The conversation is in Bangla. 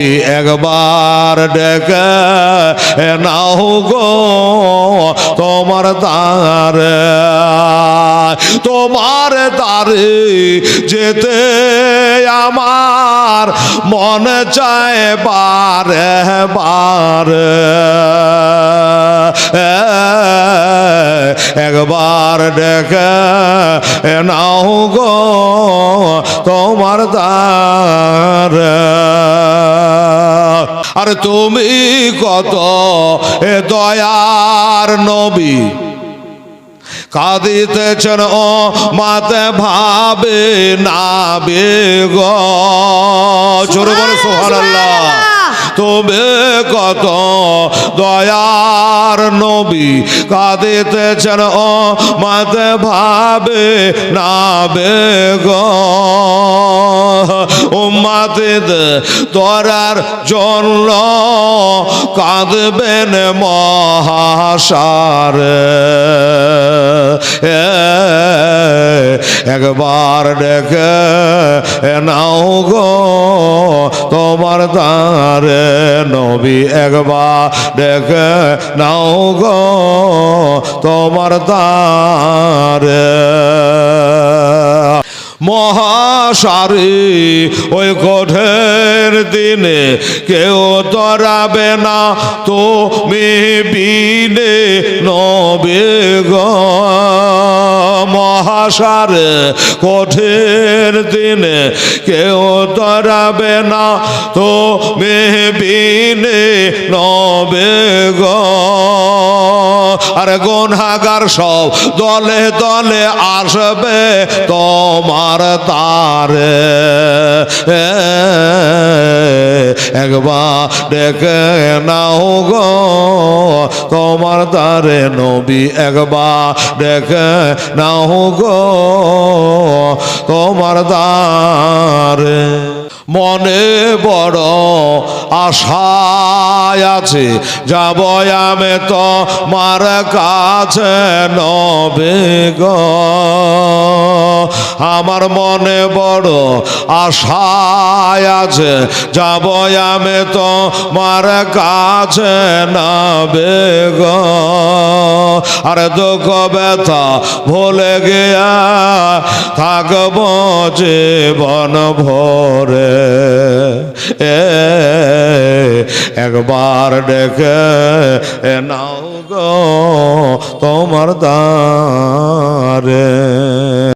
একবার ডেকে নাও গো তোমার দ্বারে, তোমার দ্বারে যেতে আমার মনে চায় বারে বারে। একবার ডেকে নাও গো তোমার দ্বারে। আর তুমি কত দয়ার নবী, কাঁদিতেছেন ও মাতে ভাবে না বেগ। জোরে বলো সুবহানাল্লাহ। তুমি কত দয়ার নবী, কাঁদিতেছেন ও মাতে ভাবে না বেগ। উম্মতের তোরার জন্য কাঁদবেন মহাসারে। একবার ডেকে নাও গো তোমার দ্বারে নবী, একবার ডেকে নাও গো তোমার দ্বারে। মহাসারে ওই কঠিন দিনে কেউ তরাবে না তুমি বিনে নবী গো। মহাসারে কঠিন দিনে কেউ তরাবে না তুমি বিনে নবী গো। আর গুনাহগার সব দলে দলে আসবে তোমার দ্বারে। একবার ডেকে নাও গো তোমার দ্বারে নবী, একবার ডেকে নাও গো তোমার দ্বারে। মনে বড় আশায় আছে যাব আমি তোমার কাছে নবী গো। আমার মনে বড় আশায় আছে যাব আমি তোমার কাছে নবী গো। আর দুঃখ ব্যথা ভুলে গিয়া থাকব জীবন ভরে। একবার ডেকে নাও গো তোমার দ্বারে।